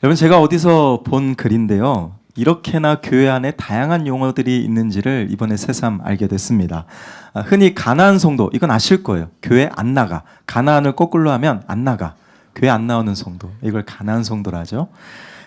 여러분, 제가 어디서 본 글인데요. 이렇게나 교회 안에 다양한 용어들이 있는지를 이번에 새삼 알게 됐습니다. 흔히 가나안 성도, 이건 아실 거예요. 교회 안 나가. 가나안을 거꾸로 하면 안 나가. 교회 안 나오는 성도. 이걸 가나안 성도라 하죠.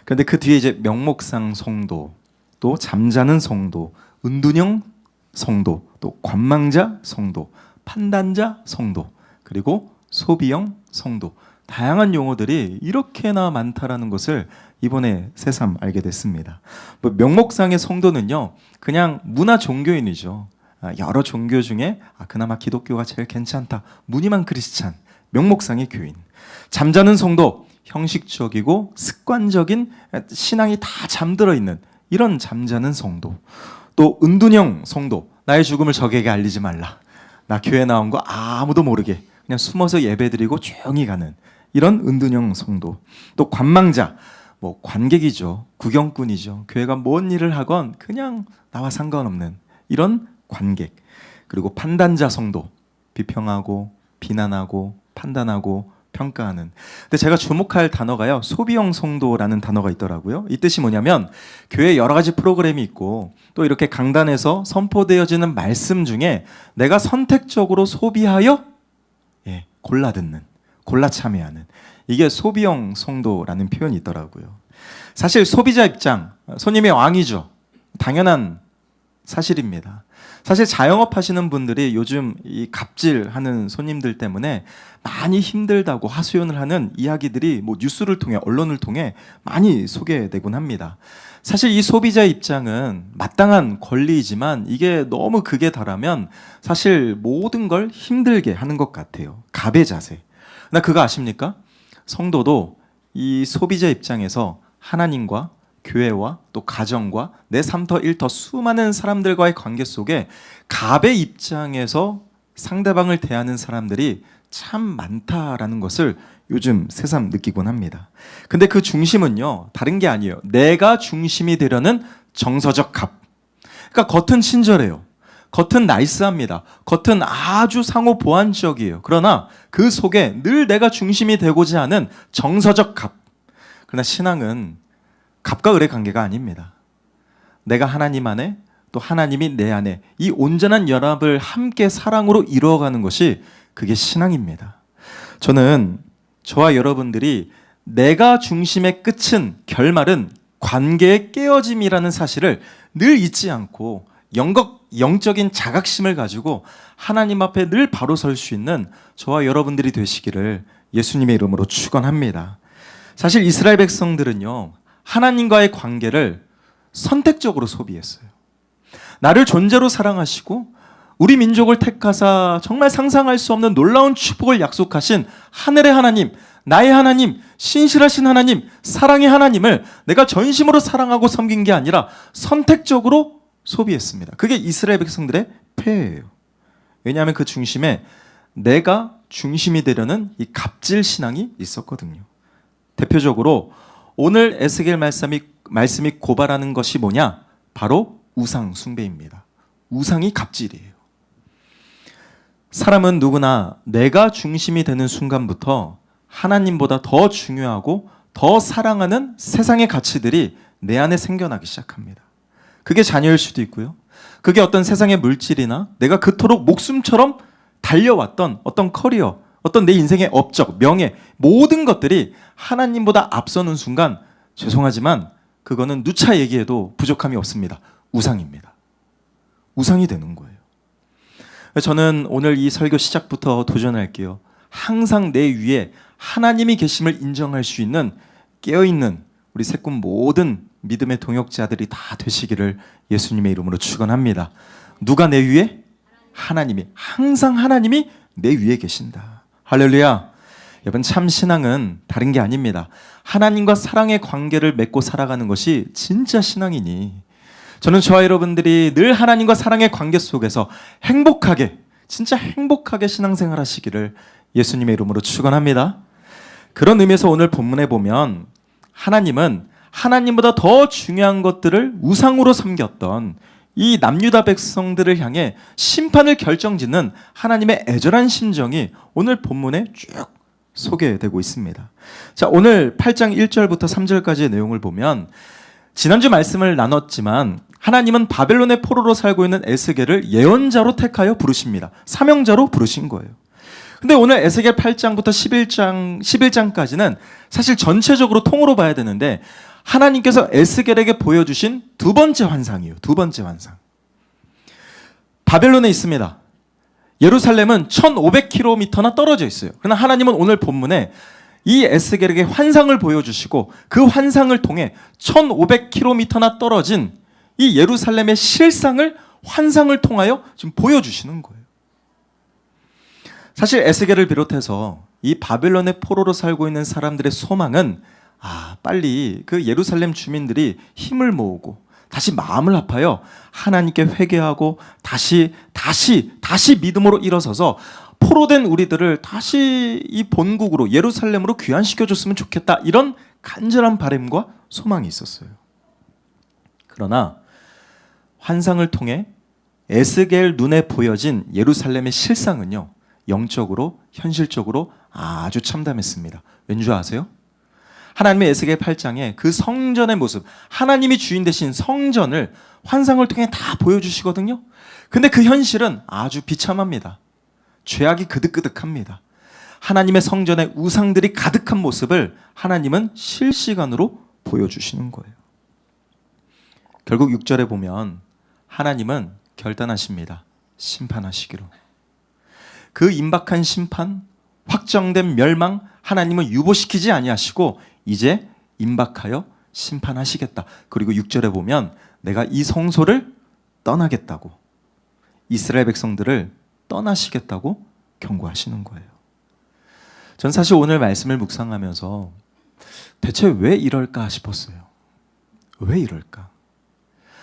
그런데 그 뒤에 이제 명목상 성도, 또 잠자는 성도, 은둔형 성도, 또 관망자 성도, 판단자 성도, 그리고 소비형 성도. 다양한 용어들이 이렇게나 많다라는 것을 이번에 새삼 알게 됐습니다. 명목상의 성도는요, 그냥 문화 종교인이죠. 여러 종교 중에 그나마 기독교가 제일 괜찮다. 무늬만 크리스찬, 명목상의 교인. 잠자는 성도, 형식적이고 습관적인 신앙이 다 잠들어 있는 이런 잠자는 성도. 또 은둔형 성도, 나의 죽음을 적에게 알리지 말라. 나 교회 나온 거 아무도 모르게 그냥 숨어서 예배드리고 조용히 가는 이런 은둔형 성도. 또 관망자, 관객이죠. 구경꾼이죠. 교회가 뭔 일을 하건 그냥 나와 상관없는 이런 관객. 그리고 판단자 성도, 비평하고 비난하고 판단하고 평가하는. 근데 제가 주목할 단어가요, 소비형 성도라는 단어가 있더라고요. 이 뜻이 뭐냐면 교회에 여러 가지 프로그램이 있고 또 이렇게 강단에서 선포되어지는 말씀 중에 내가 선택적으로 소비하여 골라 듣는, 골라 참여하는, 이게 소비형 성도라는 표현이 있더라고요. 사실 소비자 입장, 손님의 왕이죠. 당연한 사실입니다. 사실 자영업 하시는 분들이 요즘 이 갑질하는 손님들 때문에 많이 힘들다고 하소연을 하는 이야기들이 뉴스를 통해, 언론을 통해 많이 소개되곤 합니다. 사실 이 소비자 입장은 마땅한 권리이지만 이게 너무 극에 달하면 사실 모든 걸 힘들게 하는 것 같아요. 갑의 자세. 나 그거 아십니까? 성도도 이 소비자 입장에서 하나님과 교회와 또 가정과 내 삶터 일터 수많은 사람들과의 관계 속에 갑의 입장에서 상대방을 대하는 사람들이 참 많다라는 것을 요즘 새삼 느끼곤 합니다. 근데 그 중심은요, 다른 게 아니에요. 내가 중심이 되려는 정서적 갑. 그러니까 겉은 친절해요. 겉은 나이스합니다. 겉은 아주 상호 보완적이에요. 그러나 그 속에 늘 내가 중심이 되고자 하는 정서적 갑. 그러나 신앙은 갑과 을의 관계가 아닙니다. 내가 하나님 안에, 또 하나님이 내 안에 이 온전한 연합을 함께 사랑으로 이루어가는 것이 그게 신앙입니다. 저는 저와 여러분들이 내가 중심의 끝은, 결말은 관계의 깨어짐이라는 사실을 늘 잊지 않고 영적인 자각심을 가지고 하나님 앞에 늘 바로 설 수 있는 저와 여러분들이 되시기를 예수님의 이름으로 축원합니다. 사실 이스라엘 백성들은요, 하나님과의 관계를 선택적으로 소비했어요. 나를 존재로 사랑하시고 우리 민족을 택하사 정말 상상할 수 없는 놀라운 축복을 약속하신 하늘의 하나님, 나의 하나님, 신실하신 하나님, 사랑의 하나님을 내가 전심으로 사랑하고 섬긴 게 아니라 선택적으로 소비했습니다. 그게 이스라엘 백성들의 폐해예요. 왜냐하면 그 중심에 내가 중심이 되려는 이 갑질 신앙이 있었거든요. 대표적으로 오늘 에스겔 말씀이 고발하는 것이 뭐냐? 바로 우상 숭배입니다. 우상이 갑질이에요. 사람은 누구나 내가 중심이 되는 순간부터 하나님보다 더 중요하고 더 사랑하는 세상의 가치들이 내 안에 생겨나기 시작합니다. 그게 자녀일 수도 있고요. 그게 어떤 세상의 물질이나 내가 그토록 목숨처럼 달려왔던 어떤 커리어, 어떤 내 인생의 업적, 명예, 모든 것들이 하나님보다 앞서는 순간, 죄송하지만 그거는 누차 얘기해도 부족함이 없습니다. 우상입니다. 우상이 되는 거예요. 저는 오늘 이 설교 시작부터 도전할게요. 항상 내 위에 하나님이 계심을 인정할 수 있는 깨어있는 우리 새꿈 모든 믿음의 동역자들이 다 되시기를 예수님의 이름으로 축원합니다. 누가 내 위에? 하나님이. 항상 하나님이 내 위에 계신다. 할렐루야. 여러분, 참 신앙은 다른 게 아닙니다. 하나님과 사랑의 관계를 맺고 살아가는 것이 진짜 신앙이니, 저는 저와 여러분들이 늘 하나님과 사랑의 관계 속에서 행복하게, 진짜 행복하게 신앙생활 하시기를 예수님의 이름으로 축원합니다. 그런 의미에서 오늘 본문에 보면 하나님은 하나님보다 더 중요한 것들을 우상으로 섬겼던 이 남유다 백성들을 향해 심판을 결정짓는 하나님의 애절한 심정이 오늘 본문에 쭉 소개되고 있습니다. 자, 오늘 8장 1절부터 3절까지의 내용을 보면 지난주 말씀을 나눴지만 하나님은 바벨론의 포로로 살고 있는 에스겔을 예언자로 택하여 부르십니다. 사명자로 부르신 거예요. 근데 오늘 에스겔 8장부터 11장까지는 사실 전체적으로 통으로 봐야 되는데 하나님께서 에스겔에게 보여주신 두 번째 환상이에요. 두 번째 환상. 바벨론에 있습니다. 예루살렘은 1500km나 떨어져 있어요. 그러나 하나님은 오늘 본문에 이 에스겔에게 환상을 보여주시고 그 환상을 통해 1500km나 떨어진 이 예루살렘의 실상을 환상을 통하여 지금 보여주시는 거예요. 사실 에스겔을 비롯해서 이 바벨론의 포로로 살고 있는 사람들의 소망은 빨리 그 예루살렘 주민들이 힘을 모으고 다시 마음을 합하여 하나님께 회개하고 다시 믿음으로 일어서서 포로된 우리들을 다시 이 본국으로 예루살렘으로 귀환시켜줬으면 좋겠다, 이런 간절한 바람과 소망이 있었어요. 그러나 환상을 통해 에스겔 눈에 보여진 예루살렘의 실상은요, 영적으로 현실적으로 아주 참담했습니다. 왠지 아세요? 하나님의 에스겔 8장에 그 성전의 모습, 하나님이 주인 되신 성전을 환상을 통해 다 보여주시거든요. 근데 그 현실은 아주 비참합니다. 죄악이 그득그득합니다. 하나님의 성전에 우상들이 가득한 모습을 하나님은 실시간으로 보여주시는 거예요. 결국 6절에 보면 하나님은 결단하십니다. 심판하시기로. 그 임박한 심판, 확정된 멸망, 하나님은 유보시키지 아니하시고 이제 임박하여 심판하시겠다. 그리고 6절에 보면 내가 이 성소를 떠나겠다고, 이스라엘 백성들을 떠나시겠다고 경고하시는 거예요. 전 사실 오늘 말씀을 묵상하면서 대체 왜 이럴까 싶었어요. 왜 이럴까?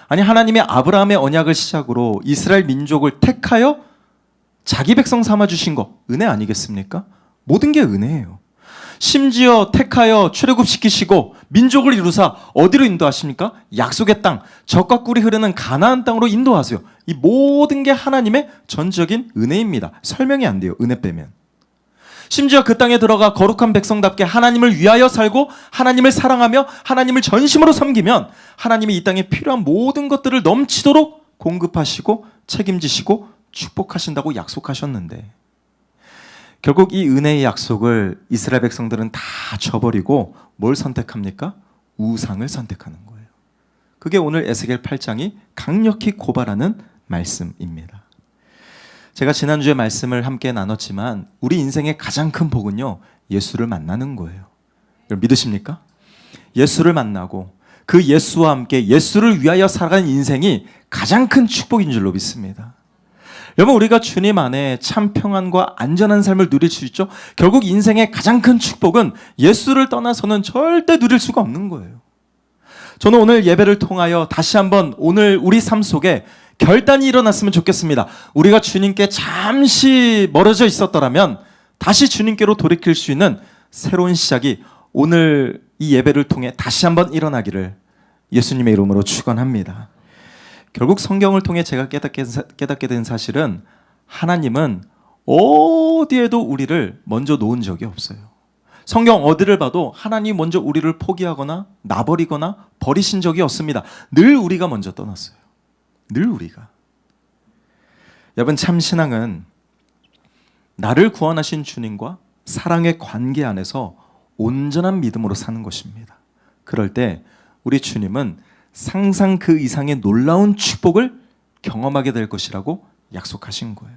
아니, 하나님의 아브라함의 언약을 시작으로 이스라엘 민족을 택하여 자기 백성 삼아주신 거 은혜 아니겠습니까? 모든 게 은혜예요. 심지어 택하여 출애굽시키시고 민족을 이루사 어디로 인도하십니까? 약속의 땅, 젖과 꿀이 흐르는 가나안 땅으로 인도하세요. 이 모든 게 하나님의 전적인 은혜입니다. 설명이 안 돼요, 은혜 빼면. 심지어 그 땅에 들어가 거룩한 백성답게 하나님을 위하여 살고 하나님을 사랑하며 하나님을 전심으로 섬기면 하나님이 이 땅에 필요한 모든 것들을 넘치도록 공급하시고 책임지시고 축복하신다고 약속하셨는데, 결국 이 은혜의 약속을 이스라엘 백성들은 다 저버리고 뭘 선택합니까? 우상을 선택하는 거예요. 그게 오늘 에스겔 8장이 강력히 고발하는 말씀입니다. 제가 지난주에 말씀을 함께 나눴지만 우리 인생의 가장 큰 복은요, 예수를 만나는 거예요. 여러분 믿으십니까? 예수를 만나고 그 예수와 함께 예수를 위하여 살아가는 인생이 가장 큰 축복인 줄로 믿습니다. 여러분, 우리가 주님 안에 참 평안과 안전한 삶을 누릴 수 있죠. 결국 인생의 가장 큰 축복은 예수를 떠나서는 절대 누릴 수가 없는 거예요. 저는 오늘 예배를 통하여 다시 한번 오늘 우리 삶 속에 결단이 일어났으면 좋겠습니다. 우리가 주님께 잠시 멀어져 있었더라면 다시 주님께로 돌이킬 수 있는 새로운 시작이 오늘 이 예배를 통해 다시 한번 일어나기를 예수님의 이름으로 축원합니다. 결국 성경을 통해 제가 깨닫게 된 사실은 하나님은 어디에도 우리를 먼저 놓은 적이 없어요. 성경 어디를 봐도 하나님이 먼저 우리를 포기하거나 놔버리거나 버리신 적이 없습니다. 늘 우리가 먼저 떠났어요. 늘 우리가. 여러분, 참 신앙은 나를 구원하신 주님과 사랑의 관계 안에서 온전한 믿음으로 사는 것입니다. 그럴 때 우리 주님은 상상 그 이상의 놀라운 축복을 경험하게 될 것이라고 약속하신 거예요.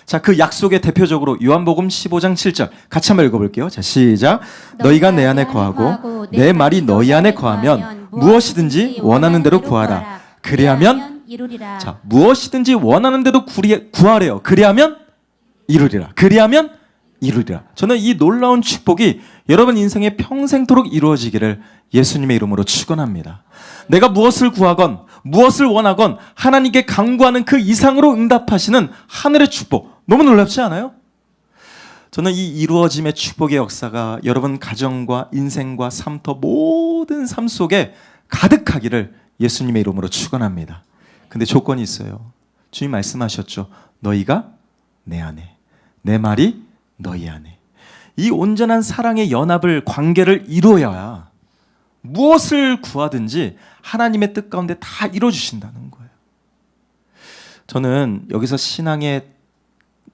자, 그 약속의 대표적으로 요한복음 15장 7절 같이 한번 읽어볼게요. 자, 시작. 너희가 내 안에 거하고 내 말이 너희 안에 거하면 무엇이든지 원하는 대로 구하라. 그리하면 이루리라. 자, 무엇이든지 원하는 대로 구하래요. 그리하면 이루리라. 그리하면 이루리라. 저는 이 놀라운 축복이 여러분 인생에 평생토록 이루어지기를 예수님의 이름으로 축원합니다. 내가 무엇을 구하건 무엇을 원하건 하나님께 간구하는 그 이상으로 응답하시는 하늘의 축복, 너무 놀랍지 않아요? 저는 이 이루어짐의 축복의 역사가 여러분 가정과 인생과 삶터 모든 삶 속에 가득하기를 예수님의 이름으로 축원합니다. 근데 조건이 있어요. 주님 말씀하셨죠. 너희가 내 안에, 내 말이 너희 안에. 이 온전한 사랑의 연합을 관계를 이루어야 무엇을 구하든지 하나님의 뜻 가운데 다 이루어주신다는 거예요. 저는 여기서 신앙의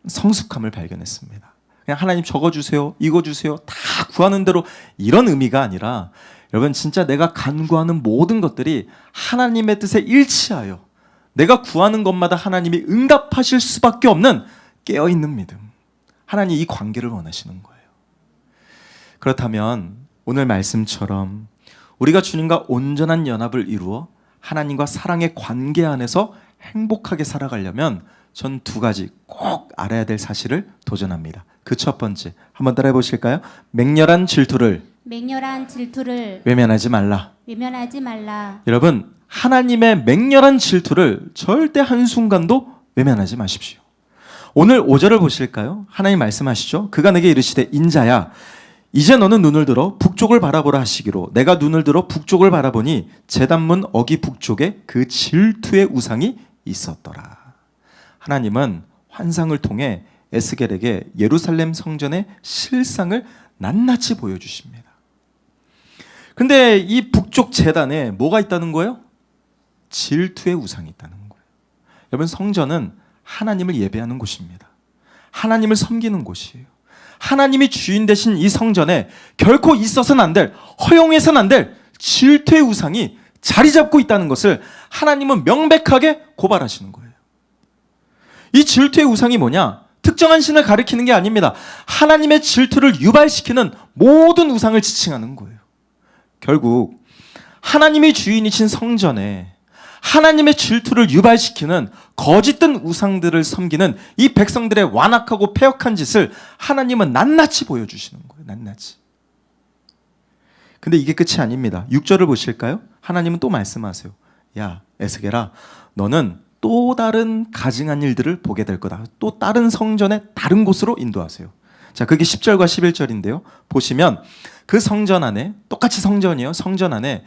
성숙함을 발견했습니다. 그냥 하나님 저거 주세요, 이거 주세요, 다 구하는 대로 이런 의미가 아니라 여러분 진짜 내가 간구하는 모든 것들이 하나님의 뜻에 일치하여 내가 구하는 것마다 하나님이 응답하실 수밖에 없는 깨어있는 믿음. 하나님 이 관계를 원하시는 거예요. 그렇다면 오늘 말씀처럼 우리가 주님과 온전한 연합을 이루어 하나님과 사랑의 관계 안에서 행복하게 살아가려면 전 두 가지 꼭 알아야 될 사실을 도전합니다. 그 첫 번째, 한번 따라해 보실까요? 맹렬한 질투를 외면하지 말라. 여러분, 하나님의 맹렬한 질투를 절대 한순간도 외면하지 마십시오. 오늘 5절을 보실까요? 하나님 말씀하시죠. 그가 내게 이르시되 인자야 이제 너는 눈을 들어 북쪽을 바라보라 하시기로 내가 눈을 들어 북쪽을 바라보니 제단문 어기 북쪽에 그 질투의 우상이 있었더라. 하나님은 환상을 통해 에스겔에게 예루살렘 성전의 실상을 낱낱이 보여주십니다. 근데 이 북쪽 제단에 뭐가 있다는 거예요? 질투의 우상이 있다는 거예요. 여러분, 성전은 하나님을 예배하는 곳입니다. 하나님을 섬기는 곳이에요. 하나님이 주인 되신 이 성전에 결코 있어서는 안 될, 허용해서는 안 될 질투의 우상이 자리 잡고 있다는 것을 하나님은 명백하게 고발하시는 거예요. 이 질투의 우상이 뭐냐? 특정한 신을 가리키는 게 아닙니다. 하나님의 질투를 유발시키는 모든 우상을 지칭하는 거예요. 결국 하나님이 주인이신 성전에 하나님의 질투를 유발시키는 거짓된 우상들을 섬기는 이 백성들의 완악하고 패역한 짓을 하나님은 낱낱이 보여주시는 거예요. 낱낱이. 근데 이게 끝이 아닙니다. 6절을 보실까요? 하나님은 또 말씀하세요. 야, 에스겔아, 너는 또 다른 가증한 일들을 보게 될 거다. 또 다른 성전의 다른 곳으로 인도하세요. 자, 그게 10절과 11절인데요. 보시면 그 성전 안에, 똑같이 성전이에요. 성전 안에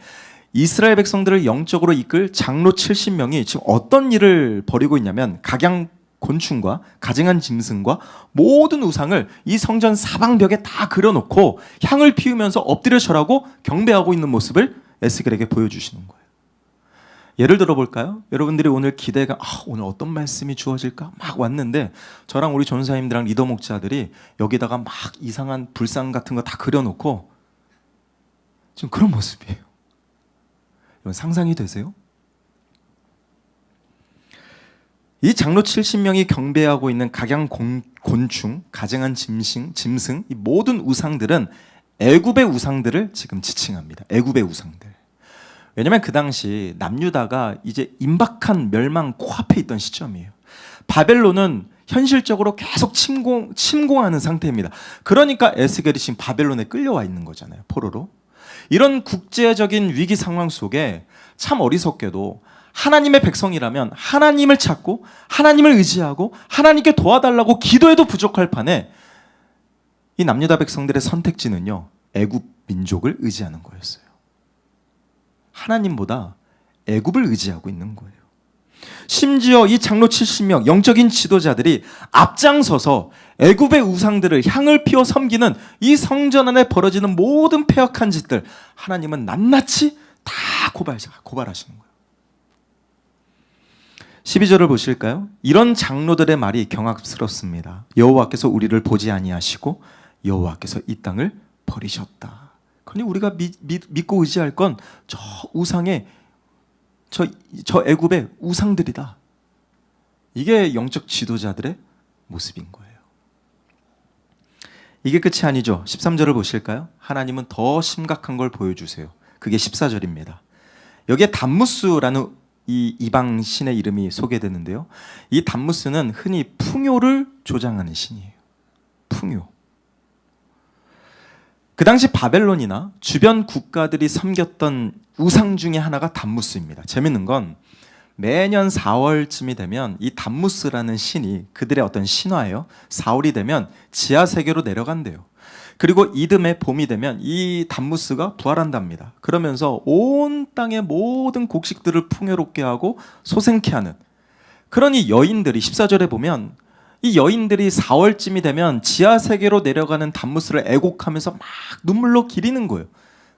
이스라엘 백성들을 영적으로 이끌 장로 70명이 지금 어떤 일을 벌이고 있냐면 각양 곤충과 가증한 짐승과 모든 우상을 이 성전 사방벽에 다 그려놓고 향을 피우면서 엎드려 절하고 경배하고 있는 모습을 에스겔에게 보여주시는 거예요. 예를 들어 볼까요? 여러분들이 오늘 기대가 오늘 어떤 말씀이 주어질까? 막 왔는데 저랑 우리 전사님들랑 리더 목자들이 여기다가 막 이상한 불상 같은 거 다 그려놓고 지금 그런 모습이에요. 이건 상상이 되세요? 이 장로 70명이 경배하고 있는 각양 곤충, 가증한 짐승, 이 모든 우상들은 애굽의 우상들을 지금 지칭합니다. 애굽의 우상들. 왜냐하면 그 당시 남유다가 이제 임박한 멸망 코앞에 있던 시점이에요. 바벨론은 현실적으로 계속 침공하는 상태입니다. 그러니까 에스겔이 지금 바벨론에 끌려와 있는 거잖아요. 포로로. 이런 국제적인 위기 상황 속에 참 어리석게도 하나님의 백성이라면 하나님을 찾고 하나님을 의지하고 하나님께 도와달라고 기도해도 부족할 판에 이 남유다 백성들의 선택지는요, 애굽 민족을 의지하는 거였어요. 하나님보다 애굽을 의지하고 있는 거예요. 심지어 이 장로 70명 영적인 지도자들이 앞장서서 애굽의 우상들을 향을 피워 섬기는 이 성전 안에 벌어지는 모든 패역한 짓들 하나님은 낱낱이 다 고발하시는 거예요. 12절을 보실까요? 이런 장로들의 말이 경악스럽습니다. 여호와께서 우리를 보지 아니하시고 여호와께서 이 땅을 버리셨다. 그러니 우리가 믿고 의지할 건 저 우상의 저 애굽의 우상들이다. 이게 영적 지도자들의 모습인 거예요. 이게 끝이 아니죠. 13절을 보실까요? 하나님은 더 심각한 걸 보여주세요. 그게 14절입니다. 여기에 담무스라는 이 이방 신의 이름이 소개되는데요. 이 담무스는 흔히 풍요를 조장하는 신이에요. 풍요. 그 당시 바벨론이나 주변 국가들이 섬겼던 우상 중에 하나가 담무스입니다. 재밌는 건 매년 4월쯤이 되면 이 담무스라는 신이 그들의 어떤 신화예요. 4월이 되면 지하 세계로 내려간대요. 그리고 이듬해 봄이 되면 이 담무스가 부활한답니다. 그러면서 온 땅의 모든 곡식들을 풍요롭게 하고 소생케 하는, 그러니 여인들이 14절에 보면 이 여인들이 4월쯤이 되면 지하 세계로 내려가는 단무스를 애곡하면서 막 눈물로 기리는 거예요.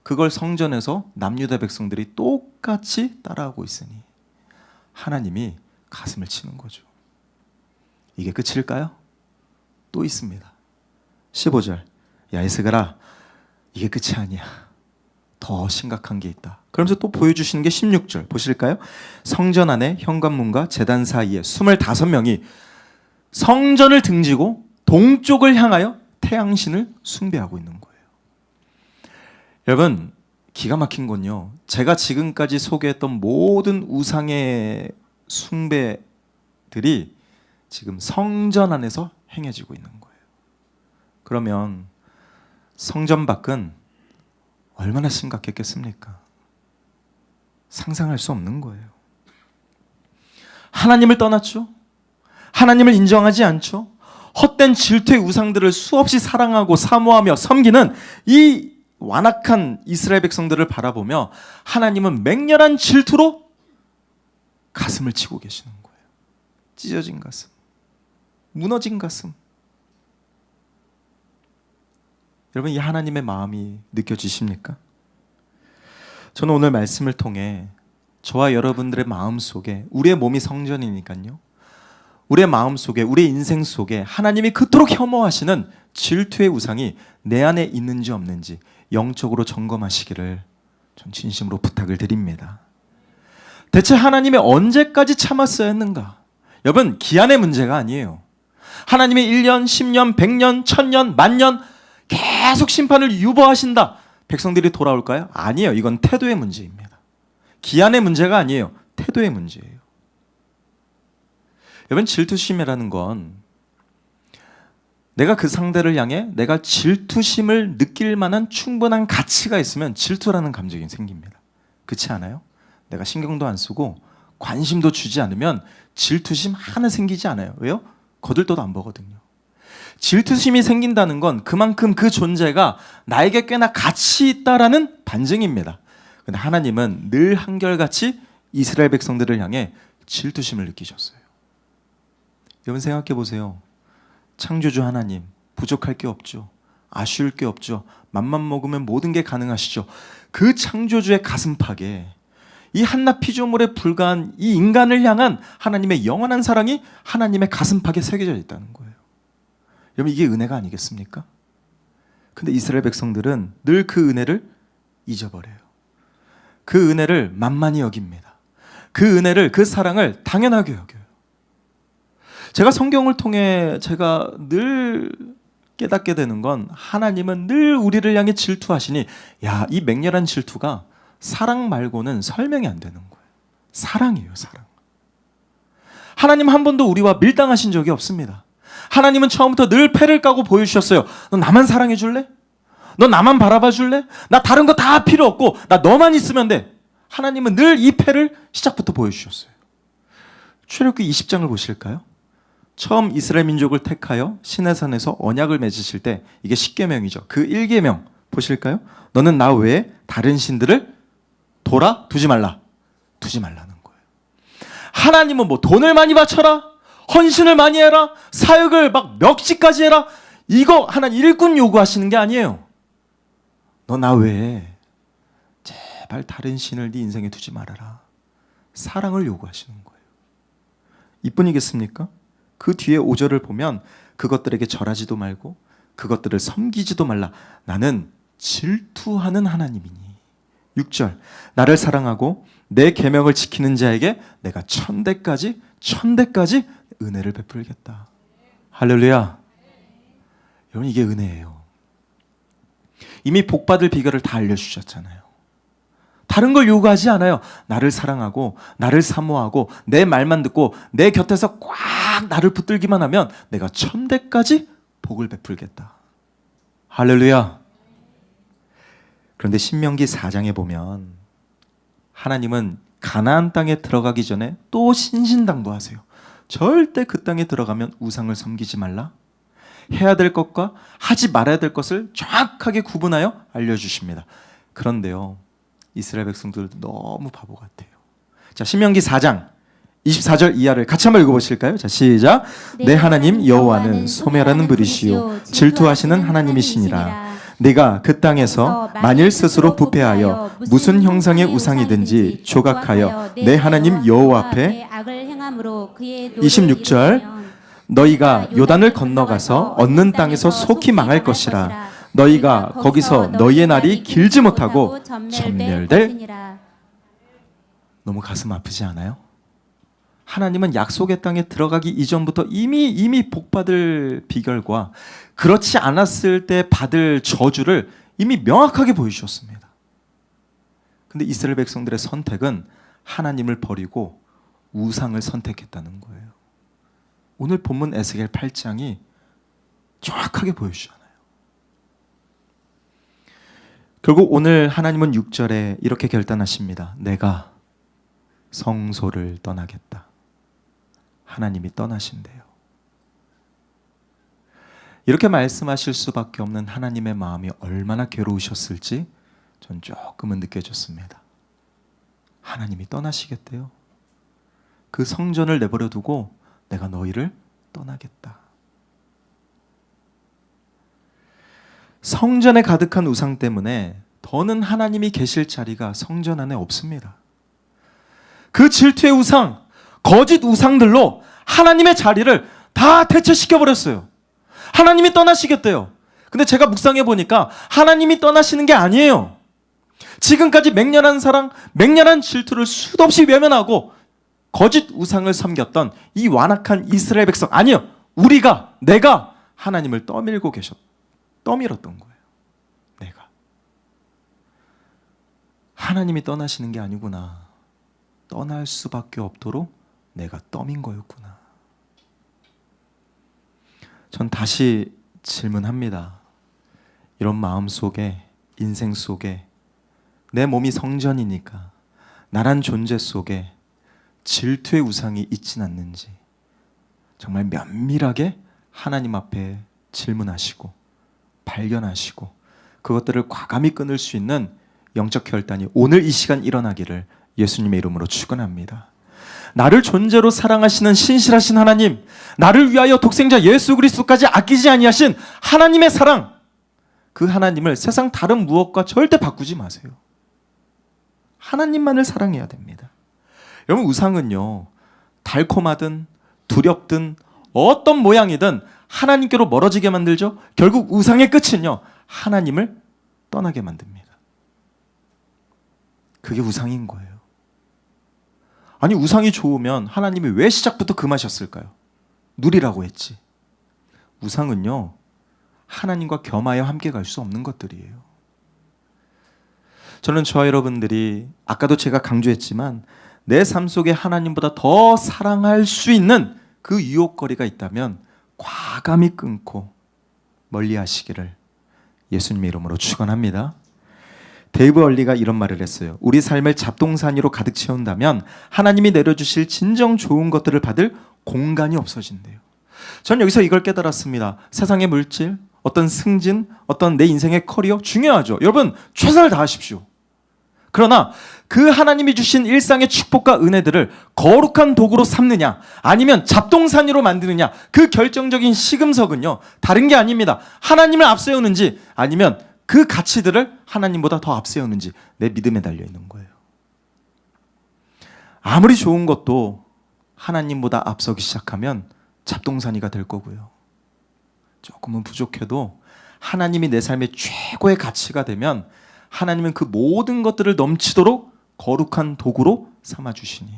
그걸 성전에서 남유다 백성들이 똑같이 따라하고 있으니 하나님이 가슴을 치는 거죠. 이게 끝일까요? 또 있습니다. 15절. 야 에스겔아, 이게 끝이 아니야. 더 심각한 게 있다. 그러면서 또 보여주시는 게 16절 보실까요? 성전 안에 현관문과 제단 사이에 25명이 성전을 등지고 동쪽을 향하여 태양신을 숭배하고 있는 거예요. 여러분, 기가 막힌 건요, 제가 지금까지 소개했던 모든 우상의 숭배들이 지금 성전 안에서 행해지고 있는 거예요. 그러면 성전 밖은 얼마나 심각했겠습니까? 상상할 수 없는 거예요. 하나님을 떠났죠. 하나님을 인정하지 않죠. 헛된 질투의 우상들을 수없이 사랑하고 사모하며 섬기는 이 완악한 이스라엘 백성들을 바라보며 하나님은 맹렬한 질투로 가슴을 치고 계시는 거예요. 찢어진 가슴, 무너진 가슴. 여러분, 이 하나님의 마음이 느껴지십니까? 저는 오늘 말씀을 통해 저와 여러분들의 마음 속에, 우리의 몸이 성전이니까요, 우리의 마음 속에, 우리의 인생 속에 하나님이 그토록 혐오하시는 질투의 우상이 내 안에 있는지 없는지 영적으로 점검하시기를 전 진심으로 부탁을 드립니다. 대체 하나님이 언제까지 참았어야 했는가? 여러분, 기한의 문제가 아니에요. 하나님이 1년, 10년, 100년, 1000년, 만년 계속 심판을 유보하신다. 백성들이 돌아올까요? 아니에요. 이건 태도의 문제입니다. 기한의 문제가 아니에요. 태도의 문제예요. 여러분, 질투심이라는 건 내가 그 상대를 향해 내가 질투심을 느낄 만한 충분한 가치가 있으면 질투라는 감정이 생깁니다. 그렇지 않아요? 내가 신경도 안 쓰고 관심도 주지 않으면 질투심 하나 생기지 않아요. 왜요? 거들떠도 안 보거든요. 질투심이 생긴다는 건 그만큼 그 존재가 나에게 꽤나 가치 있다라는 반증입니다. 근데 하나님은 늘 한결같이 이스라엘 백성들을 향해 질투심을 느끼셨어요. 여러분, 생각해 보세요. 창조주 하나님, 부족할 게 없죠. 아쉬울 게 없죠. 맘만 먹으면 모든 게 가능하시죠. 그 창조주의 가슴팍에 이 한낱 피조물에 불과한 이 인간을 향한 하나님의 영원한 사랑이 하나님의 가슴팍에 새겨져 있다는 거예요. 여러분, 이게 은혜가 아니겠습니까? 근데 이스라엘 백성들은 늘 그 은혜를 잊어버려요. 그 은혜를 만만히 여깁니다. 그 은혜를, 그 사랑을 당연하게 여겨요. 제가 성경을 통해 제가 늘 깨닫게 되는 건 하나님은 늘 우리를 향해 질투하시니, 야, 이 맹렬한 질투가 사랑 말고는 설명이 안 되는 거예요. 사랑이에요, 사랑. 하나님 한 번도 우리와 밀당하신 적이 없습니다. 하나님은 처음부터 늘 패를 까고 보여주셨어요. 너 나만 사랑해 줄래? 너 나만 바라봐 줄래? 나 다른 거 다 필요 없고 나 너만 있으면 돼. 하나님은 늘 이 패를 시작부터 보여주셨어요. 출애굽기 20장을 보실까요? 처음 이스라엘 민족을 택하여 시내산에서 언약을 맺으실 때, 이게 10계명이죠. 그 1계명 보실까요? 너는 나 외에 다른 신들을 돌아 두지 말라. 두지 말라는 거예요. 하나님은 뭐 돈을 많이 바쳐라, 헌신을 많이 해라, 사역을 막 멱시까지 해라, 이거 하나님 일꾼 요구하시는 게 아니에요. 너 나 외에 제발 다른 신을 네 인생에 두지 말아라. 사랑을 요구하시는 거예요. 이뿐이겠습니까? 그 뒤에 5절을 보면 그것들에게 절하지도 말고 그것들을 섬기지도 말라. 나는 질투하는 하나님이니. 6절, 나를 사랑하고 내 계명을 지키는 자에게 내가 천대까지 은혜를 베풀겠다. 할렐루야. 여러분, 이게 은혜예요. 이미 복받을 비결을 다 알려주셨잖아요. 다른 걸 요구하지 않아요. 나를 사랑하고 나를 사모하고 내 말만 듣고 내 곁에서 꽉 나를 붙들기만 하면 내가 천대까지 복을 베풀겠다. 할렐루야. 그런데 신명기 4장에 보면 하나님은 가나안 땅에 들어가기 전에 또 신신당부하세요. 절대 그 땅에 들어가면 우상을 섬기지 말라. 해야 될 것과 하지 말아야 될 것을 정확하게 구분하여 알려주십니다. 그런데요, 이스라엘 백성들도 너무 바보 같아요. 자, 신명기 4장 24절 이하를 같이 한번 읽어보실까요? 자, 시작. 내 하나님 여호와는 소멸하는 분이시요 질투하시는 하나님이시니라. 네가 그 땅에서 만일 스스로 부패하여 무슨 형상의 우상이든지 조각하여 내 하나님 여호와 앞에 26절 너희가 요단을 건너가서 얻는 땅에서 속히 망할 것이라. 너희가 거기서 너희의 날이 길지 못하고 전멸될. 너무 가슴 아프지 않아요? 하나님은 약속의 땅에 들어가기 이전부터 이미 복받을 비결과 그렇지 않았을 때 받을 저주를 이미 명확하게 보여주셨습니다. 근데 이스라엘 백성들의 선택은 하나님을 버리고 우상을 선택했다는 거예요. 오늘 본문 에스겔 8장이 정확하게 보여주잖아요. 결국 오늘 하나님은 6절에 이렇게 결단하십니다. 내가 성소를 떠나겠다. 하나님이 떠나신대요. 이렇게 말씀하실 수밖에 없는 하나님의 마음이 얼마나 괴로우셨을지 전 조금은 느껴졌습니다. 하나님이 떠나시겠대요. 그 성전을 내버려 두고 내가 너희를 떠나겠다. 성전에 가득한 우상 때문에 더는 하나님이 계실 자리가 성전 안에 없습니다. 그 질투의 우상, 거짓 우상들로 하나님의 자리를 다 대체시켜버렸어요. 하나님이 떠나시겠대요. 근데 제가 묵상해 보니까 하나님이 떠나시는 게 아니에요. 지금까지 맹렬한 사랑, 맹렬한 질투를 수도 없이 외면하고 거짓 우상을 섬겼던 이 완악한 이스라엘 백성, 아니요, 내가 하나님을 떠밀었던 거예요. 내가 하나님이 떠나시는 게 아니구나, 떠날 수밖에 없도록 내가 떠민 거였구나. 전 다시 질문합니다. 이런 마음 속에, 인생 속에, 내 몸이 성전이니까 나란 존재 속에 질투의 우상이 있진 않는지 정말 면밀하게 하나님 앞에 질문하시고 발견하시고 그것들을 과감히 끊을 수 있는 영적 결단이 오늘 이 시간 일어나기를 예수님의 이름으로 축원합니다. 나를 존재로 사랑하시는 신실하신 하나님, 나를 위하여 독생자 예수 그리스도까지 아끼지 아니하신 하나님의 사랑, 그 하나님을 세상 다른 무엇과 절대 바꾸지 마세요. 하나님만을 사랑해야 됩니다. 여러분, 우상은요, 달콤하든 두렵든 어떤 모양이든 하나님께로 멀어지게 만들죠. 결국 우상의 끝은요, 하나님을 떠나게 만듭니다. 그게 우상인 거예요. 아니, 우상이 좋으면 하나님이 왜 시작부터 금하셨을까요? 누리라고 했지. 우상은요, 하나님과 겸하여 함께 갈 수 없는 것들이에요. 저는 저와 여러분들이 아까도 제가 강조했지만 내 삶 속에 하나님보다 더 사랑할 수 있는 그 유혹거리가 있다면 과감히 끊고 멀리 하시기를 예수님의 이름으로 축원합니다. 데이브 얼리가 이런 말을 했어요. 우리 삶을 잡동사니로 가득 채운다면 하나님이 내려주실 진정 좋은 것들을 받을 공간이 없어진대요. 전 여기서 이걸 깨달았습니다. 세상의 물질, 어떤 승진, 어떤 내 인생의 커리어 중요하죠. 여러분, 최선을 다하십시오. 그러나 그 하나님이 주신 일상의 축복과 은혜들을 거룩한 도구로 삼느냐 아니면 잡동사니로 만드느냐, 그 결정적인 시금석은요, 다른 게 아닙니다. 하나님을 앞세우는지 아니면 그 가치들을 하나님보다 더 앞세우는지 내 믿음에 달려있는 거예요. 아무리 좋은 것도 하나님보다 앞서기 시작하면 잡동사니가 될 거고요. 조금은 부족해도 하나님이 내 삶의 최고의 가치가 되면 하나님은 그 모든 것들을 넘치도록 거룩한 도구로 삼아주시니,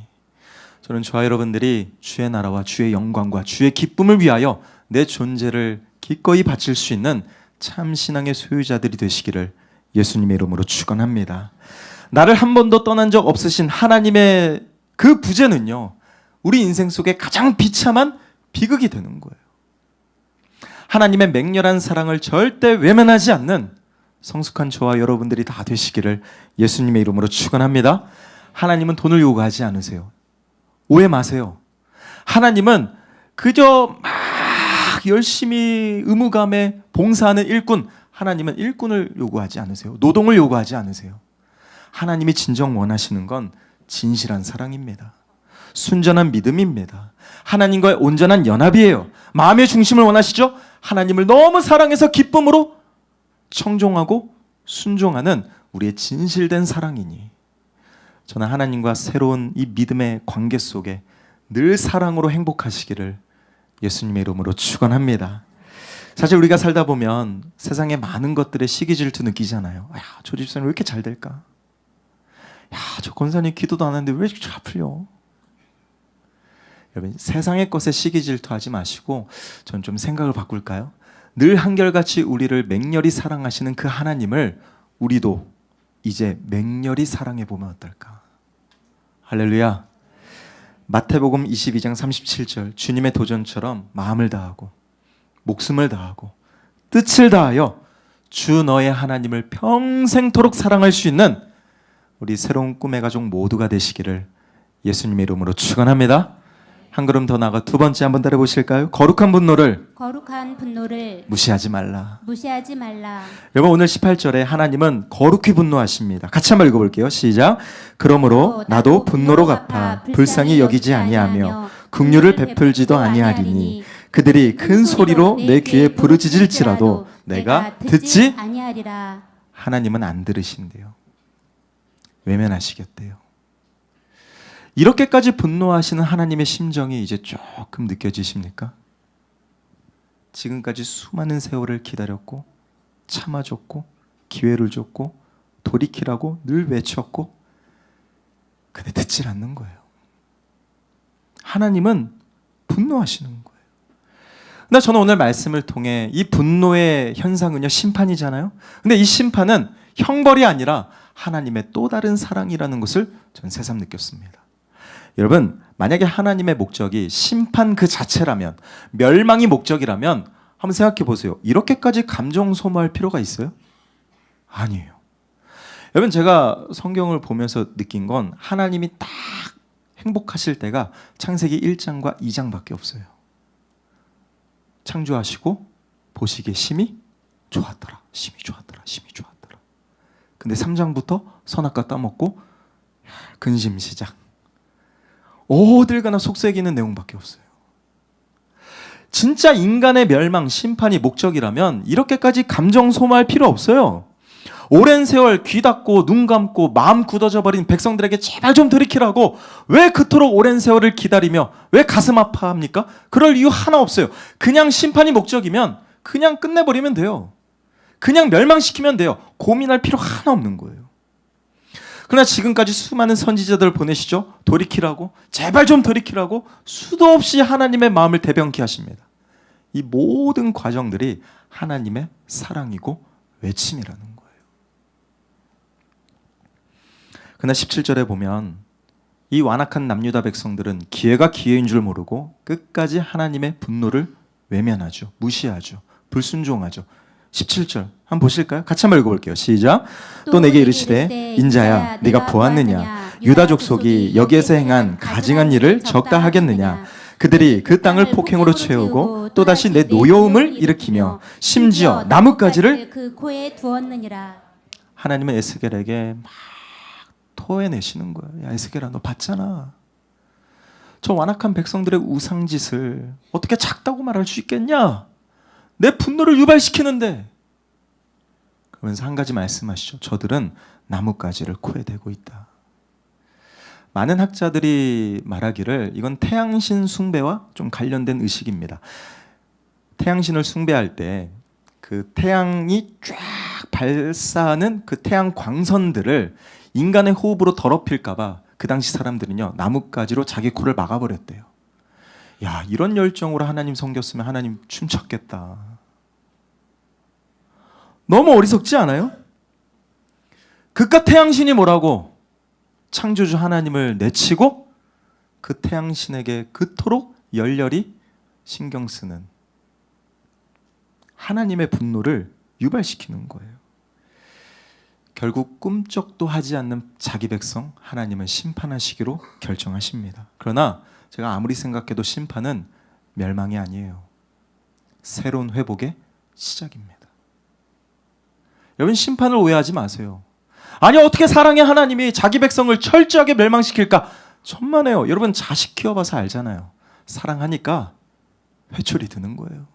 저는 저와 여러분들이 주의 나라와 주의 영광과 주의 기쁨을 위하여 내 존재를 기꺼이 바칠 수 있는 참 신앙의 소유자들이 되시기를 예수님의 이름으로 축원합니다. 나를 한 번도 떠난 적 없으신 하나님의 그 부재는요, 우리 인생 속에 가장 비참한 비극이 되는 거예요. 하나님의 맹렬한 사랑을 절대 외면하지 않는 성숙한 저와 여러분들이 다 되시기를 예수님의 이름으로 축원합니다. 하나님은 돈을 요구하지 않으세요. 오해 마세요. 하나님은 그저 막 열심히 의무감에 봉사하는 일꾼, 하나님은 일꾼을 요구하지 않으세요. 노동을 요구하지 않으세요. 하나님이 진정 원하시는 건 진실한 사랑입니다. 순전한 믿음입니다. 하나님과의 온전한 연합이에요. 마음의 중심을 원하시죠? 하나님을 너무 사랑해서 기쁨으로 청종하고 순종하는 우리의 진실된 사랑이니 저는 하나님과 새로운 이 믿음의 관계 속에 늘 사랑으로 행복하시기를 예수님의 이름으로 축원합니다. 사실 우리가 살다 보면 세상의 많은 것들에 시기 질투 느끼잖아요. 야, 저 집사님 왜 이렇게 잘 될까? 야, 저 권사님 기도도 안 하는데 왜 이렇게 잘 풀려? 여러분, 세상의 것에 시기 질투하지 마시고 전 좀 생각을 바꿀까요? 늘 한결같이 우리를 맹렬히 사랑하시는 그 하나님을 우리도 이제 맹렬히 사랑해 보면 어떨까? 할렐루야. 마태복음 22장 37절 주님의 도전처럼 마음을 다하고 목숨을 다하고 뜻을 다하여 주 너의 하나님을 평생토록 사랑할 수 있는 우리 새로운 꿈의 가족 모두가 되시기를 예수님의 이름으로 축원합니다. 한 걸음 더 나아가 두 번째 한번 따라 보실까요? 거룩한 분노를 무시하지 말라. 여러분, 오늘 18절에 하나님은 거룩히 분노하십니다. 같이 한번 읽어볼게요. 시작. 그러므로 나도 분노로 갚아 불쌍히 여기지 아니하며 긍휼을 베풀지도 아니하리니 그들이 큰 소리로 내 귀에 부르짖을지라도 내가 듣지 아니하리라. 하나님은 안 들으신대요. 외면하시겠대요. 이렇게까지 분노하시는 하나님의 심정이 이제 조금 느껴지십니까? 지금까지 수많은 세월을 기다렸고 참아줬고 기회를 줬고 돌이키라고 늘 외쳤고 근데 듣질 않는 거예요. 하나님은 분노하시는 거예요. 근데 저는 오늘 말씀을 통해 이 분노의 현상은요, 심판이잖아요. 근데 이 심판은 형벌이 아니라 하나님의 또 다른 사랑이라는 것을 저는 새삼 느꼈습니다. 여러분, 만약에 하나님의 목적이 심판 그 자체라면, 멸망이 목적이라면 한번 생각해 보세요. 이렇게까지 감정 소모할 필요가 있어요? 아니에요. 여러분, 제가 성경을 보면서 느낀 건 하나님이 딱 행복하실 때가 창세기 1장과 2장밖에 없어요. 창조하시고 보시기에 심히 좋았더라. 심히 좋았더라. 심히 좋았더라. 근데 3장부터 선악과 따먹고 근심 시작. 어딜 가나 속삭이는 내용밖에 없어요. 진짜 인간의 멸망, 심판이 목적이라면 이렇게까지 감정 소모할 필요 없어요. 오랜 세월 귀 닫고 눈 감고 마음 굳어져 버린 백성들에게 제발 좀 들이키라고 왜 그토록 오랜 세월을 기다리며 왜 가슴 아파합니까? 그럴 이유 하나 없어요. 그냥 심판이 목적이면 그냥 끝내버리면 돼요. 그냥 멸망시키면 돼요. 고민할 필요 하나 없는 거예요. 그러나 지금까지 수많은 선지자들을 보내시죠. 돌이키라고, 제발 좀 돌이키라고 수도 없이 하나님의 마음을 대변케 하십니다. 이 모든 과정들이 하나님의 사랑이고 외침이라는 거예요. 그러나 17절에 보면 이 완악한 남유다 백성들은 기회가 기회인 줄 모르고 끝까지 하나님의 분노를 외면하죠. 무시하죠. 불순종하죠. 17절 한번 보실까요? 같이 한번 읽어볼게요. 시작. 또 내게 이르시되 인자야 네가 보았느냐 유다 족속이 여기에서 행한 가증한 일을 적다 하겠느냐. 그들이 그 땅을 폭행으로 채우고 또다시 내 노여움을 일으키며 심지어 나뭇가지를 그 코에 두었느니라. 하나님은 에스겔에게 막 토해내시는 거예요. 야, 에스겔아, 너 봤잖아. 저 완악한 백성들의 우상짓을 어떻게 작다고 말할 수 있겠냐? 내 분노를 유발시키는데. 그러면서 한 가지 말씀하시죠. 저들은 나뭇가지를 코에 대고 있다. 많은 학자들이 말하기를 이건 태양신 숭배와 좀 관련된 의식입니다. 태양신을 숭배할 때 그 태양이 쫙 발사하는 그 태양 광선들을 인간의 호흡으로 더럽힐까봐 그 당시 사람들은요, 나뭇가지로 자기 코를 막아버렸대요. 야, 이런 열정으로 하나님 섬겼으면 하나님 춤췄겠다. 너무 어리석지 않아요? 그깟 태양신이 뭐라고? 창조주 하나님을 내치고 그 태양신에게 그토록 열렬히 신경 쓰는 하나님의 분노를 유발시키는 거예요. 결국 꿈쩍도 하지 않는 자기 백성 하나님은 심판하시기로 결정하십니다. 그러나 제가 아무리 생각해도 심판은 멸망이 아니에요. 새로운 회복의 시작입니다. 여러분, 심판을 오해하지 마세요. 아니, 어떻게 사랑의 하나님이 자기 백성을 철저하게 멸망시킬까? 천만에요. 여러분 자식 키워봐서 알잖아요. 사랑하니까 회초리 드는 거예요.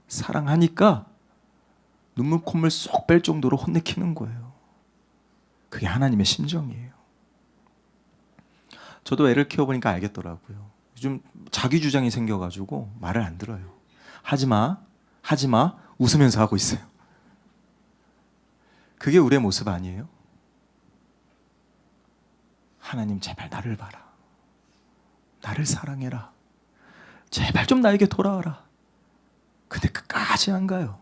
사랑하니까 눈물 콧물 쏙 뺄 정도로 혼내키는 거예요. 그게 하나님의 심정이에요. 저도 애를 키워보니까 알겠더라고요. 요즘 자기 주장이 생겨가지고 말을 안 들어요. 하지마 웃으면서 하고 있어요. 그게 우리의 모습 아니에요? 하나님 제발 나를 봐라. 나를 사랑해라. 제발 좀 나에게 돌아와라. 근데 끝까지 안 가요.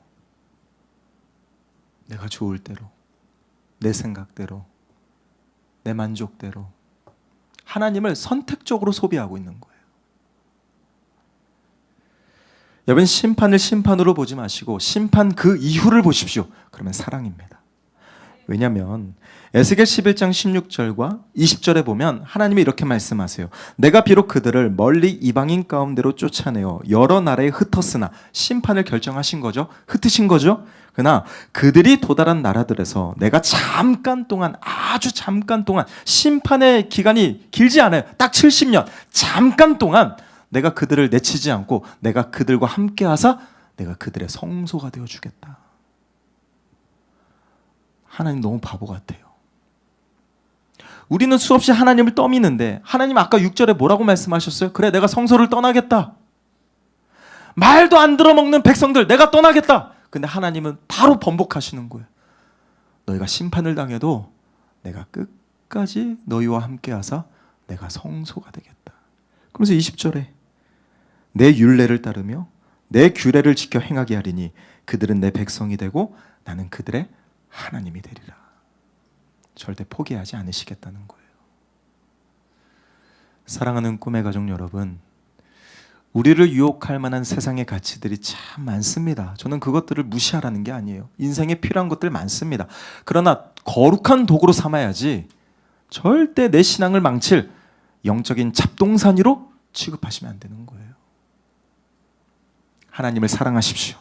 내가 좋을 대로, 내 생각대로, 내 만족대로 하나님을 선택적으로 소비하고 있는 거예요. 여러분 심판을 심판으로 보지 마시고 심판 그 이후를 보십시오. 그러면 사랑입니다. 왜냐하면 에스겔 11장 16절과 20절에 보면 하나님이 이렇게 말씀하세요. 내가 비록 그들을 멀리 이방인 가운데로 쫓아내어 여러 나라에 흩었으나 심판을 결정하신 거죠. 흩으신 거죠. 그러나 그들이 도달한 나라들에서 내가 잠깐 동안 아주 잠깐 동안 심판의 기간이 길지 않아요. 딱 70년 잠깐 동안 내가 그들을 내치지 않고 내가 그들과 함께 하사 내가 그들의 성소가 되어주겠다. 하나님 너무 바보 같아요. 우리는 수없이 하나님을 떠미는데 하나님 아까 6절에 뭐라고 말씀하셨어요? 그래 내가 성소를 떠나겠다. 말도 안 들어먹는 백성들 내가 떠나겠다. 근데 하나님은 바로 번복하시는 거예요. 너희가 심판을 당해도 내가 끝까지 너희와 함께 하사 내가 성소가 되겠다. 그러면서 20절에 내 율례를 따르며 내 규례를 지켜 행하게 하리니 그들은 내 백성이 되고 나는 그들의 하나님이 되리라. 절대 포기하지 않으시겠다는 거예요. 사랑하는 꿈의 가족 여러분, 우리를 유혹할 만한 세상의 가치들이 참 많습니다. 저는 그것들을 무시하라는 게 아니에요. 인생에 필요한 것들 많습니다. 그러나 거룩한 도구로 삼아야지 절대 내 신앙을 망칠 영적인 잡동사니로 취급하시면 안 되는 거예요. 하나님을 사랑하십시오.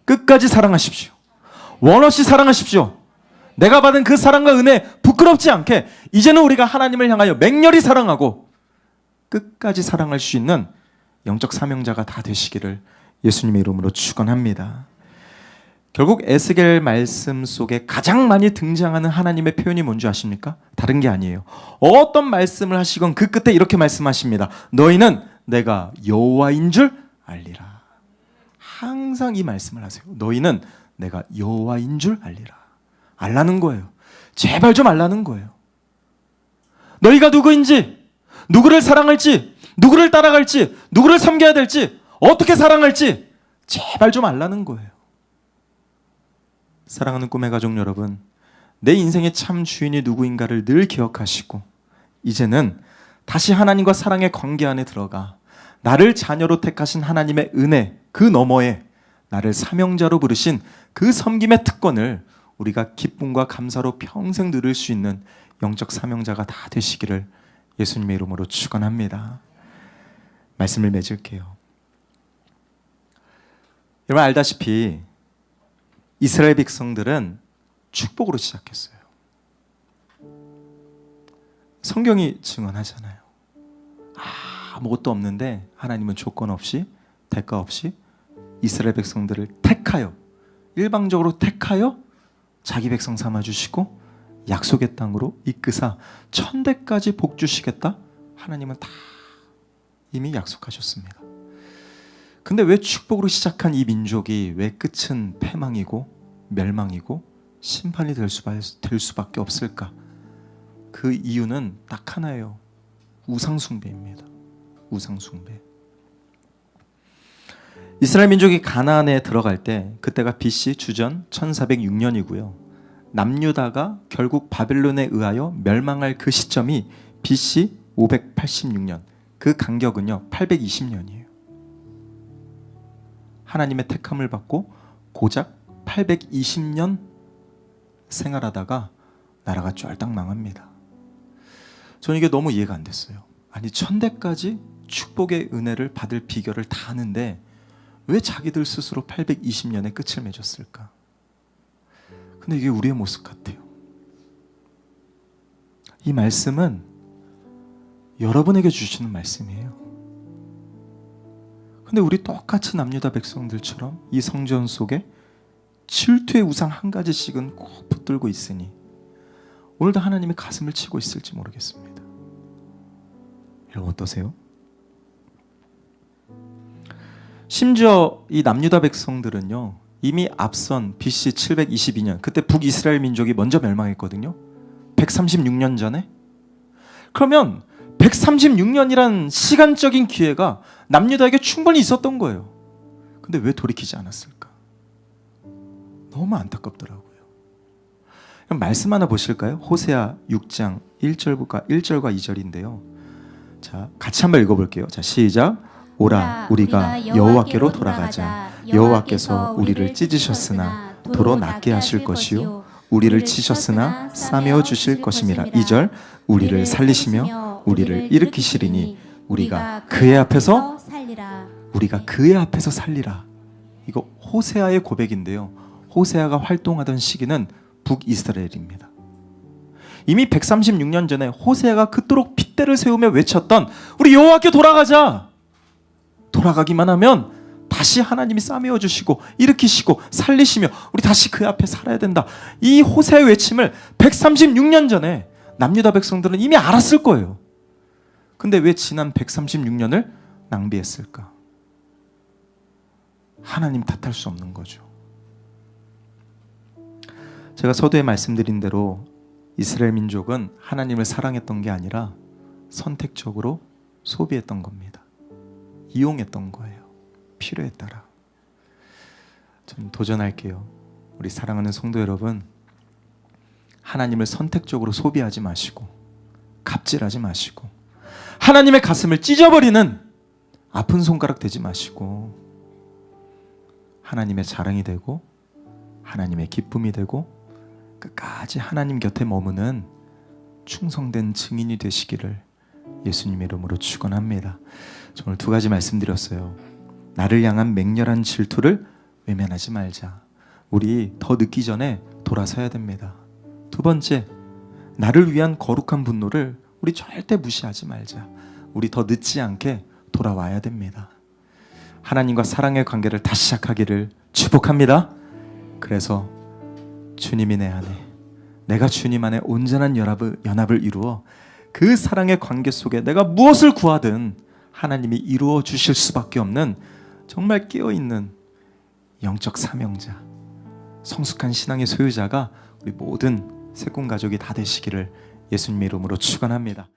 끝까지 사랑하십시오. 원 없이 사랑하십시오. 내가 받은 그 사랑과 은혜 부끄럽지 않게 이제는 우리가 하나님을 향하여 맹렬히 사랑하고 끝까지 사랑할 수 있는 영적 사명자가 다 되시기를 예수님의 이름으로 축원합니다. 결국 에스겔 말씀 속에 가장 많이 등장하는 하나님의 표현이 뭔지 아십니까? 다른 게 아니에요. 어떤 말씀을 하시건 그 끝에 이렇게 말씀하십니다. 너희는 내가 여호와인 줄 알리라. 항상 이 말씀을 하세요. 너희는 내가 여호와인 줄 알리라. 알라는 거예요. 제발 좀 알라는 거예요. 너희가 누구인지, 누구를 사랑할지, 누구를 따라갈지, 누구를 섬겨야 될지, 어떻게 사랑할지 제발 좀 알라는 거예요. 사랑하는 꿈의 가족 여러분, 내 인생의 참 주인이 누구인가를 늘 기억하시고 이제는 다시 하나님과 사랑의 관계 안에 들어가 나를 자녀로 택하신 하나님의 은혜 그 너머에 나를 사명자로 부르신 그 섬김의 특권을 우리가 기쁨과 감사로 평생 누릴 수 있는 영적 사명자가 다 되시기를 예수님의 이름으로 축원합니다. 말씀을 맺을게요. 여러분 알다시피 이스라엘 백성들은 축복으로 시작했어요. 성경이 증언하잖아요. 아무것도 없는데 하나님은 조건 없이 대가 없이 이스라엘 백성들을 택하여 일방적으로 택하여 자기 백성 삼아주시고 약속의 땅으로 이끄사 천대까지 복 주시겠다. 하나님은 다 이미 약속하셨습니다. 근데 왜 축복으로 시작한 이 민족이 왜 끝은 패망이고 멸망이고 심판이 될 수밖에 없을까? 그 이유는 딱 하나예요. 우상숭배입니다. 우상숭배. 이스라엘 민족이 가나안에 들어갈 때 그때가 BC 주전 1406년이고요. 남유다가 결국 바벨론에 의하여 멸망할 그 시점이 BC 586년. 그 간격은요 820년이에요. 하나님의 택함을 받고 고작 820년 생활하다가 나라가 쫄딱 망합니다. 저는 이게 너무 이해가 안 됐어요. 아니 천대까지 축복의 은혜를 받을 비결을 다 아는데 왜 자기들 스스로 820년의 끝을 맺었을까? 근데 이게 우리의 모습 같아요. 이 말씀은 여러분에게 주시는 말씀이에요. 근데 우리 똑같이 남유다 백성들처럼 이 성전 속에 질투의 우상 한 가지씩은 꼭 붙들고 있으니 오늘도 하나님이 가슴을 치고 있을지 모르겠습니다. 여러분 어떠세요? 심지어 이 남유다 백성들은요, 이미 앞선 BC 722년, 그때 북이스라엘 민족이 먼저 멸망했거든요. 136년 전에. 그러면 136년이란 시간적인 기회가 남유다에게 충분히 있었던 거예요. 근데 왜 돌이키지 않았을까? 너무 안타깝더라고요. 그럼 말씀 하나 보실까요? 호세아 6장 1절과 2절인데요. 자, 같이 한번 읽어볼게요. 자, 시작. 오라, 우리가 여호와께로 돌아가자. 여호와께서 우리를 찢으셨으나 도로 낫게 하실 것이요, 우리를 치셨으나 싸매어 주실 것임이라. 2절. 우리를 살리시며 우리를 일으키시리니 우리가 그의 앞에서 살리라. 이거 호세아의 고백인데요. 호세아가 활동하던 시기는 북이스라엘입니다. 이미 136년 전에 호세아가 그토록 핏대를 세우며 외쳤던 우리 여호와께 돌아가자. 돌아가기만 하면 다시 하나님이 싸매어 주시고 일으키시고 살리시며 우리 다시 그 앞에 살아야 된다. 이 호세아의 외침을 136년 전에 남유다 백성들은 이미 알았을 거예요. 근데 왜 지난 136년을 낭비했을까? 하나님 탓할 수 없는 거죠. 제가 서두에 말씀드린 대로 이스라엘 민족은 하나님을 사랑했던 게 아니라 선택적으로 소비했던 겁니다. 이용했던 거예요. 필요에 따라. 전 도전할게요. 우리 사랑하는 성도 여러분, 하나님을 선택적으로 소비하지 마시고 갑질하지 마시고 하나님의 가슴을 찢어버리는 아픈 손가락 되지 마시고 하나님의 자랑이 되고 하나님의 기쁨이 되고 끝까지 하나님 곁에 머무는 충성된 증인이 되시기를 예수님의 이름으로 축원합니다. 오늘 두 가지 말씀드렸어요. 나를 향한 맹렬한 질투를 외면하지 말자. 우리 더 늦기 전에 돌아서야 됩니다. 두 번째, 나를 위한 거룩한 분노를 우리 절대 무시하지 말자. 우리 더 늦지 않게 돌아와야 됩니다. 하나님과 사랑의 관계를 다시 시작하기를 축복합니다. 그래서 주님이 내 안에, 내가 주님 안에 온전한 연합을 이루어 그 사랑의 관계 속에 내가 무엇을 구하든 하나님이 이루어 주실 수밖에 없는 정말 깨어있는 영적 사명자, 성숙한 신앙의 소유자가 우리 모든 새꿈 가족이 다 되시기를 예수님의 이름으로 축원합니다.